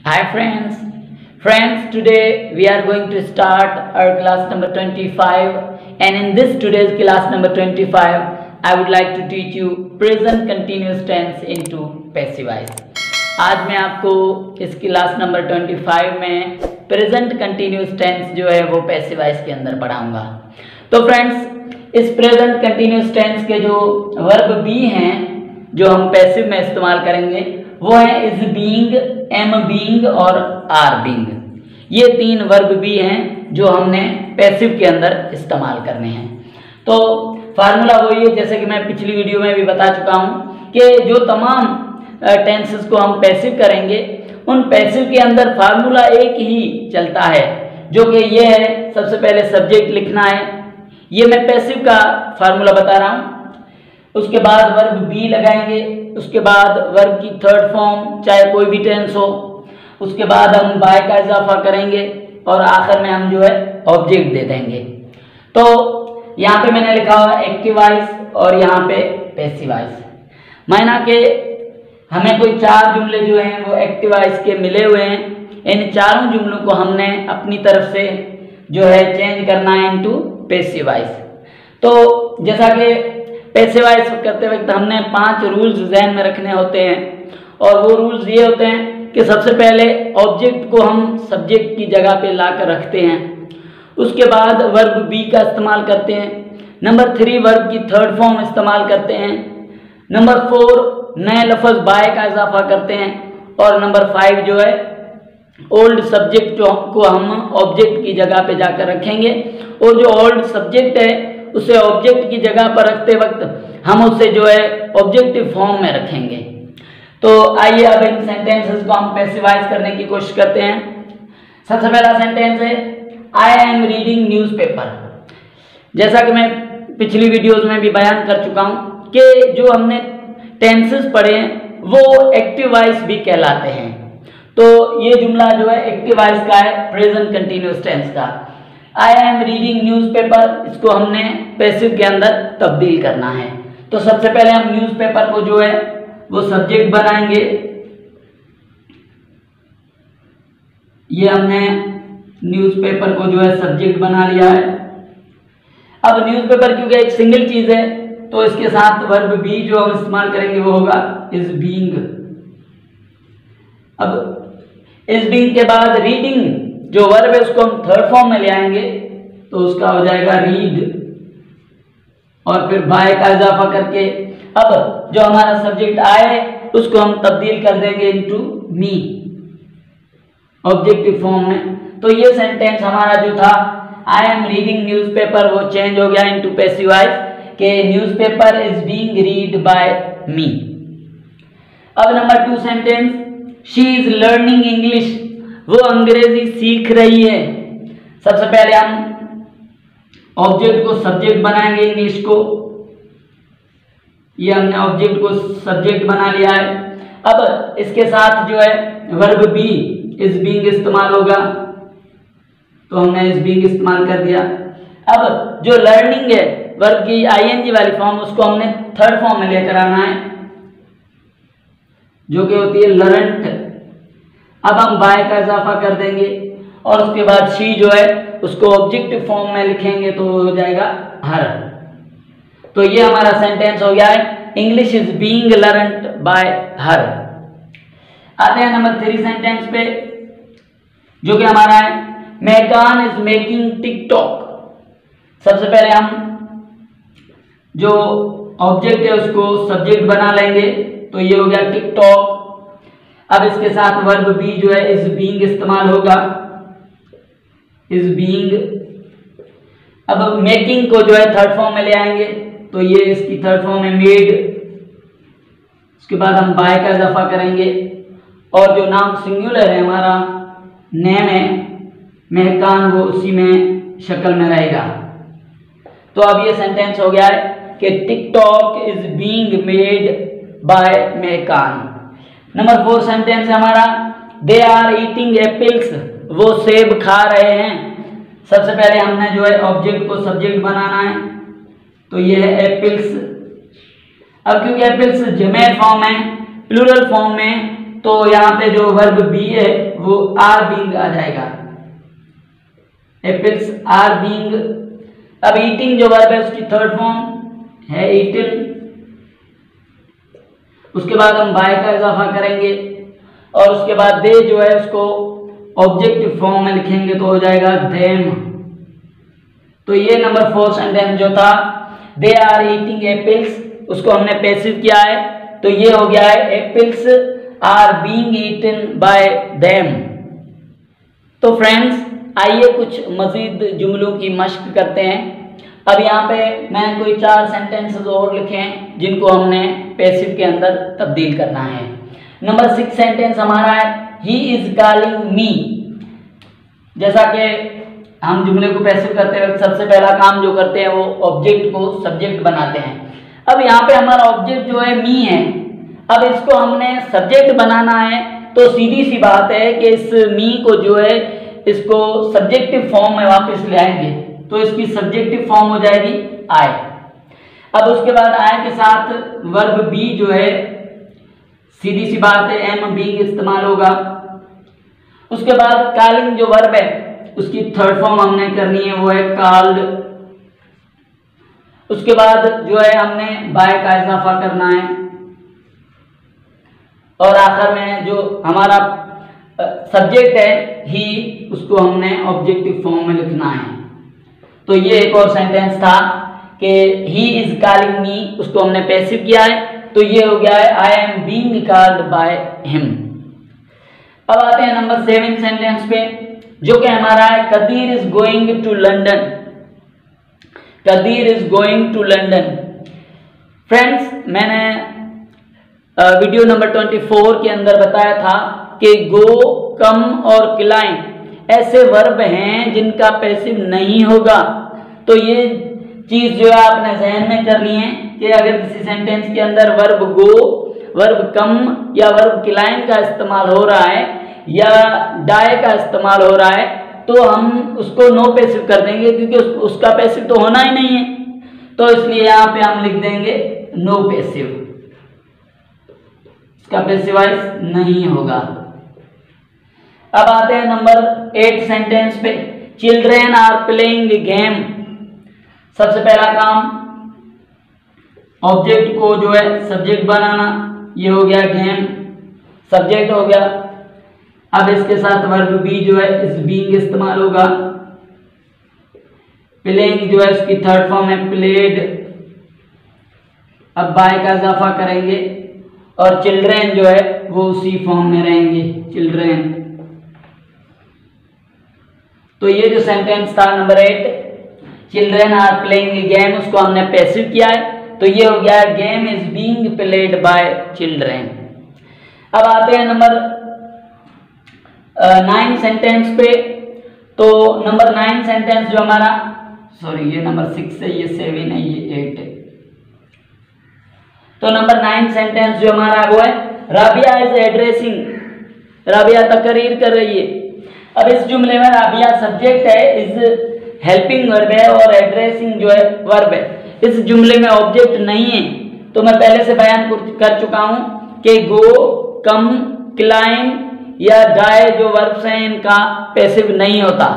Hi friends. Friends, today we are going to start our class number 25, and in this today's class number 25 I would like to teach you present continuous tense into passive voice. आज मैं आपको इस class number 25 में present continuous tense जो है वो passive voice के अंदर पढ़ाऊंगा। तो फ्रेंड्स, इस प्रेजेंट कंटिन्यूस टेंस के जो वर्ब बी हैं जो हम पैसिव में इस्तेमाल करेंगे वो है इज बीइंग, एम बीइंग और आर बीइंग। ये तीन वर्ब भी हैं जो हमने पैसिव के अंदर इस्तेमाल करने हैं। तो फार्मूला वही है जैसे कि मैं पिछली वीडियो में भी बता चुका हूँ कि जो तमाम टेंसेस को हम पैसिव करेंगे उन पैसिव के अंदर फार्मूला एक ही चलता है जो कि ये है, सबसे पहले सब्जेक्ट लिखना है। ये मैं पैसिव का फार्मूला बता रहा हूँ। उसके बाद वर्ब बी लगाएंगे, उसके बाद वर्ब की थर्ड फॉर्म चाहे कोई भी टेंस हो, उसके बाद हम बाय का इजाफा करेंगे और आखिर में हम जो है ऑब्जेक्ट दे देंगे। तो यहाँ पे मैंने लिखा हुआ एक्टिव वॉइस और यहाँ पे पैसिव वॉइस। माना कि हमें कोई चार जुमले जो हैं वो एक्टिव वॉइस के मिले हुए हैं। इन चारों जुमलों को हमने अपनी तरफ से जो है चेंज करना है इनटू पैसिव वॉइस। तो जैसा कि पैसिव वॉइस करते वक्त हमने 5 रूल्स ध्यान में रखने होते हैं और वो रूल्स ये होते हैं कि सबसे पहले ऑब्जेक्ट को हम सब्जेक्ट की जगह पे ला कर रखते हैं, उसके बाद वर्ब बी का इस्तेमाल करते हैं, नंबर 3 वर्ब की थर्ड फॉर्म इस्तेमाल करते हैं, नंबर 4 नए लफ्ज़ बाय का इजाफा करते हैं और नंबर 5 जो है ओल्ड सब्जेक्ट को हम ऑब्जेक्ट की जगह पे जाकर रखेंगे और जो ओल्ड सब्जेक्ट है उसे ऑब्जेक्ट की जगह पर रखते वक्त हम उसे जो है ऑब्जेक्टिव फॉर्म में रखेंगे। तो आइए अब इन सेंटेंसेस को हम पैसिवाइज करने की कोशिश करते हैं। सबसे पहला सेंटेंस है आई एम रीडिंग न्यूज़पेपर। जैसा कि मैं पिछली वीडियोस में भी बयान कर चुका हूं कि जो हमने टेंसेस पढ़े हैं वो एक्टिव वॉइस भी कहलाते हैं। तो ये जुमला जो है एक्टिव वॉइस का है, प्रेजेंट कंटिन्यूअस टेंस का। आई एम रीडिंग न्यूज़पेपर, इसको हमने पैसिव के अंदर तब्दील करना है। तो सबसे पहले हम न्यूज़पेपर को जो है वो सब्जेक्ट बनाएंगे। ये हमने न्यूज़पेपर को जो है सब्जेक्ट बना लिया है। अब न्यूज़पेपर क्योंकि एक सिंगल चीज है तो इसके साथ वर्ब बी जो हम इस्तेमाल करेंगे वो होगा इज बीइंग। अब इज बीइंग के बाद रीडिंग जो वर्ब है उसको हम थर्ड फॉर्म में ले आएंगे तो उसका हो जाएगा रीड और फिर बाय का इजाफा करके अब जो हमारा सब्जेक्ट आए उसको हम तब्दील कर देंगे इनटू मी ऑब्जेक्टिव फॉर्म में। तो ये सेंटेंस हमारा जो था आई एम रीडिंग न्यूज़पेपर वो चेंज हो गया इनटू पैसिव वॉइस के newspaper is being read by me. अब number 2 sentence she is learning English, वो अंग्रेजी सीख रही है। सबसे पहले हम ऑब्जेक्ट को सब्जेक्ट बनाएंगे इंग्लिश को, ये हमने ऑब्जेक्ट को सब्जेक्ट बना लिया है। अब इसके साथ जो है वर्ब बी इज बीइंग इस्तेमाल होगा तो हमने इज बीइंग इस्तेमाल कर दिया। अब जो लर्निंग है वर्ब की आईएनजी वाली फॉर्म उसको हमने थर्ड फॉर्म में लेकर आना है जो कि होती है लर्नट। अब हम बाय का इजाफा कर देंगे और उसके बाद शी जो है उसको ऑब्जेक्टिव फॉर्म में लिखेंगे तो हो जाएगा हर। तो ये हमारा सेंटेंस हो गया है English is being learned bye हर। आते हैं नंबर 3 सेंटेंस पे जो कि हमारा है मेहकान इज मेकिंग टिकटॉक। सबसे पहले हम जो ऑब्जेक्ट है उसको सब्जेक्ट बना लेंगे तो ये हो गया टिकटॉक। अब इसके साथ वर्ब बी जो है इज बीइंग इस्तेमाल होगा, इज बीइंग। अब मेकिंग को जो है थर्ड फॉर्म में ले आएंगे तो ये इसकी थर्ड फॉर्म है मेड। उसके बाद हम बाय का इजाफा करेंगे और जो नाउन सिंगुलर है हमारा नेम है मेहकान वो उसी में शक्ल में रहेगा। तो अब ये सेंटेंस हो गया है कि TikTok is being made by मेहकान। नंबर 4 सेंटेंस है हमारा दे आर ईटिंग एप्पल्स, वो सेब खा रहे हैं। सबसे पहले हमने जो है ऑब्जेक्ट को सब्जेक्ट बनाना है तो ये है एप्पल्स। अब क्योंकि एप्पल्स जमे फॉर्म है प्लूरल फॉर्म में तो यहाँ पे जो वर्ब बी है वो आर बीइंग आ जाएगा। Apples are being. अब ईटिंग जो वर्ब है उसकी थर्ड फॉर्म है ईटन। उसके बाद हम बाय का इजाफा करेंगे और उसके बाद दे जो है उसको ऑब्जेक्टिव फॉर्म में लिखेंगे तो हो जाएगा देम। तो ये नंबर 4 सेंटेंस जो था दे आर ईटिंग एप्पल्स, उसको हमने पैसिव किया है, तो ये हो गया है apples are being eaten by them. तो फ्रेंड्स आइए कुछ मजीद जुमलों की मश्क करते हैं। अब यहाँ पे मैंने कोई 4 सेंटेंसेस और लिखे हैं जिनको हमने पैसिव के अंदर तब्दील करना है। नंबर 6 सेंटेंस हमारा है ही इज कॉलिंग मी। जैसा कि हम जुमले को पैसिव करते वक्त सबसे पहला काम जो करते हैं वो ऑब्जेक्ट को सब्जेक्ट बनाते हैं। अब यहाँ पे हमारा ऑब्जेक्ट जो है मी है, अब इसको हमने सब्जेक्ट बनाना है, तो सीधी सी बात है कि इस मी को जो है इसको सब्जेक्टिव फॉर्म में वापस ले आएंगे, तो इसकी सब्जेक्टिव फॉर्म हो जाएगी आई। अब उसके बाद आई के साथ वर्ब बी जो है सीधी सी बात है एम बीइंग इस्तेमाल होगा। उसके बाद कॉलिंग जो वर्ब है उसकी थर्ड फॉर्म हमने करनी है वो है कॉल्ड। उसके बाद जो है हमने बाय का इजाफा करना है और आखिर में जो हमारा सब्जेक्ट है ही उसको हमने ऑब्जेक्टिव फॉर्म में लिखना है। तो ये एक और सेंटेंस था कि ही इज कॉलिंग मी, उसको हमने पैसिव किया है, तो ये हो गया है I am being called by him. अब आते हैं नंबर 7 सेंटेंस पे जो कि हमारा है Qadeer is going to London. Qadeer is going to London. Friends मैंने वीडियो नंबर 24 के अंदर बताया था कि गो, कम और क्लाइम ऐसे वर्ब हैं जिनका पैसिव नहीं होगा। तो ये चीज जो है आपने जहन में करनी है कि अगर किसी सेंटेंस के अंदर वर्ब गो, वर्ब कम या वर्ब क्लाइम का इस्तेमाल हो रहा है या डाई का इस्तेमाल हो रहा है तो हम उसको नो पैसिव कर देंगे, क्योंकि उसका पैसिव तो होना ही नहीं है, तो इसलिए यहाँ पे हम लिख देंगे नो पैसिव, इसका पैसिवाइज नहीं होगा। अब आते हैं नंबर 8 सेंटेंस पे चिल्ड्रेन आर प्लेइंग गेम। सबसे पहला काम ऑब्जेक्ट को जो है सब्जेक्ट बनाना, ये हो गया गेम, सब्जेक्ट हो गया। अब इसके साथ वर्ब बी जो है इस बीइंग इस्तेमाल होगा। प्लेइंग जो है उसकी थर्ड फॉर्म है प्लेड। अब बाय का इजाफा करेंगे और चिल्ड्रेन जो है वो उसी फॉर्म में रहेंगे चिल्ड्रेन। तो ये जो सेंटेंस था number 8 children are playing game, उसको हमने पैसिव किया है, तो ये हो गया game is being played by children. अब आते हैं नंबर 9 सेंटेंस पे। तो नंबर 9 सेंटेंस जो हमारा, सॉरी ये नंबर 6 है, ये 7 है, ये 8 है। तो नंबर 9 सेंटेंस जो हमारा वो है राबिया इज एड्रेसिंग, राबिया तकरीर कर रही है। अब इस जुमले में राबिया सब्जेक्ट है, इज हेल्पिंग वर्ब है और एड्रेसिंग जो है वर्ब है। इस जुमले में ऑब्जेक्ट नहीं है, तो मैं पहले से बयान कर चुका हूं कि गो, कम, क्लाइम या डाई जो वर्ब्स हैं इनका पैसिव नहीं होता।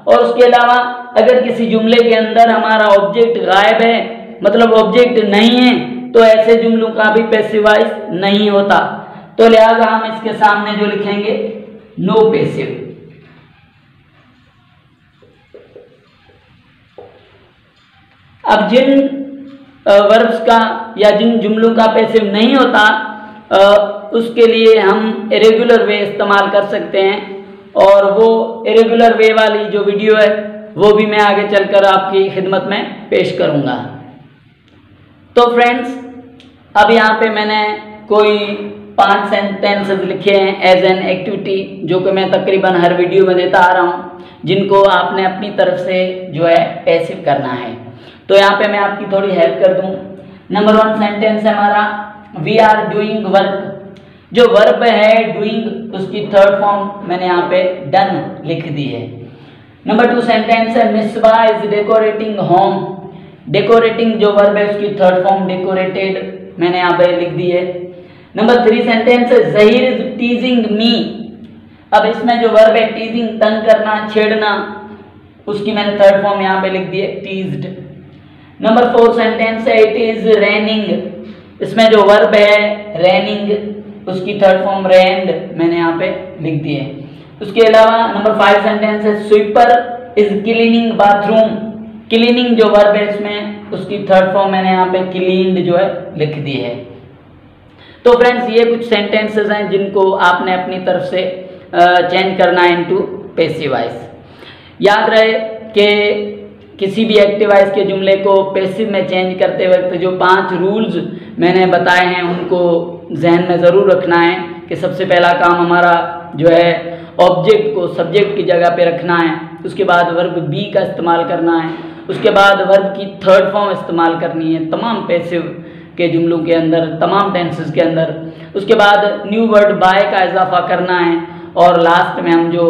और उसके अलावा अगर किसी जुमले के अंदर हमारा ऑब्जेक्ट गायब है, मतलब ऑब्जेक्ट नहीं है, तो ऐसे जुमलों का भी पैसिवाइज नहीं होता। तो लिहाजा हम इसके सामने जो लिखेंगे नो पैसिव। अब जिन वर्ब्स का या जिन जुमलों का पैसिव नहीं होता उसके लिए हम इरेगुलर वे इस्तेमाल कर सकते हैं, और वो इरेगुलर वे वाली जो वीडियो है वो भी मैं आगे चलकर आपकी खिदमत में पेश करूंगा। तो फ्रेंड्स अब यहाँ पे मैंने कोई 5 सेंटेंसेस लिखे हैं एज एन एक्टिविटी, जो कि मैं तकरीबन हर वीडियो में देता आ रहा हूँ, जिनको आपने अपनी तरफ से जो है पैसिव करना है। तो यहाँ पे मैं आपकी थोड़ी हेल्प कर दूँ। नंबर 1 सेंटेंस है हमारा वी आर डूइंग वर्क। जो वर्ब है डूइंग उसकी थर्ड फॉर्म मैंने यहाँ पे डन लिख दी है। नंबर 2 सेंटेंस है Misbah is decorating home. Decorating जो वर्ब है उसकी थर्ड फॉर्म डेकोरेटेड मैंने यहाँ पे लिख दी है। नंबर 3 सेंटेंस है जहीर इज टीजिंग मी। अब इसमें जो वर्ब है टीजिंग, तंग करना, छेड़ना, उसकी मैंने थर्ड फॉर्म यहाँ पे लिख दी है टीज्ड। नंबर 4 सेंटेंस है इट इज रेनिंग। इसमें जो वर्ब है रेनिंग, उसकी थर्ड फॉर्म रेन्ड मैंने यहाँ पे लिख दी है। उसके अलावा नंबर 5 सेंटेंस है sweeper is cleaning bathroom. Cleaning जो वर्ब है इसमें, उसकी थर्ड फॉर्म मैंने यहाँ पे क्लीन्ड जो है लिख दी है। तो फ्रेंड्स ये कुछ सेंटेंसेस हैं जिनको आपने अपनी तरफ से चेंज करना है इनटू पैसिव वॉइस। याद रहे कि किसी भी एक्टिव वॉइस के जुमले को पैसिव में चेंज करते वक्त जो 5 रूल्स मैंने बताए हैं उनको जहन में ज़रूर रखना है कि सबसे पहला काम हमारा जो है ऑब्जेक्ट को सब्जेक्ट की जगह पे रखना है, उसके बाद वर्ब बी का इस्तेमाल करना है, उसके बाद वर्ब की थर्ड फॉर्म इस्तेमाल करनी है तमाम पैसिव के जुमलों के अंदर, तमाम टेंसेस के अंदर, उसके बाद न्यू वर्ड बाय का इजाफा करना है, और लास्ट में हम जो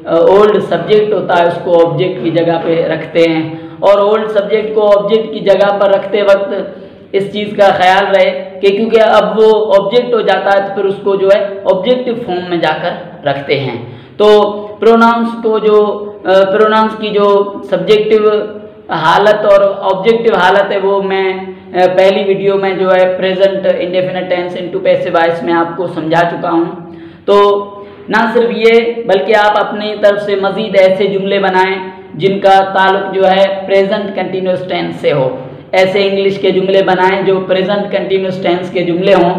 ओल्ड सब्जेक्ट होता है उसको ऑब्जेक्ट की जगह पे रखते हैं। और ओल्ड सब्जेक्ट को ऑब्जेक्ट की जगह पर रखते वक्त इस चीज़ का ख्याल रहे कि क्योंकि अब वो ऑब्जेक्ट हो जाता है तो फिर उसको जो है ऑब्जेक्टिव फॉर्म में जाकर रखते हैं। तो प्रोनाउंस को जो प्रोनाउंस की जो सब्जेक्टिव हालत और ऑब्जेक्टिव हालत है वो मैं पहली वीडियो में जो है present indefinite tense into passive voice में आपको समझा चुका हूँ। तो ना सिर्फ ये बल्कि आप अपनी तरफ से मज़ीद ऐसे जुमले बनाएं जिनका ताल्लुक जो है प्रेजेंट कंटिन्यूस टेंस से हो। ऐसे इंग्लिश के जुमले बनाएं जो प्रेजेंट कंटिन्यूस टेंस के जुमले हों,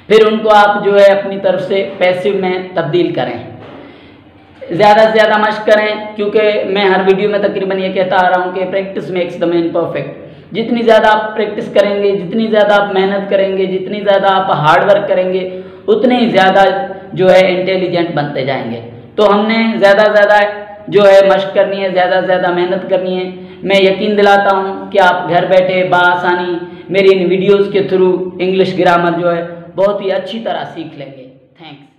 फिर उनको आप जो है अपनी तरफ से पैसिव में तब्दील करें। ज़्यादा से ज़्यादा मशक करें, क्योंकि मैं हर वीडियो में तकरीबन ये कहता आ रहा हूँ कि practice makes the man perfect. जितनी ज़्यादा आप प्रैक्टिस करेंगे, जितनी ज़्यादा आप मेहनत करेंगे, जितनी ज़्यादा आप हार्ड वर्क करेंगे, उतने ही ज़्यादा जो है इंटेलिजेंट बनते जाएंगे। तो हमने ज़्यादा से ज़्यादा जो है मशक करनी है, ज़्यादा से ज़्यादा मेहनत करनी है। मैं यकीन दिलाता हूँ कि आप घर बैठे बआसानी मेरी इन वीडियोज़ के थ्रू इंग्लिश ग्रामर जो है बहुत ही अच्छी तरह सीख लेंगे। थैंक्स।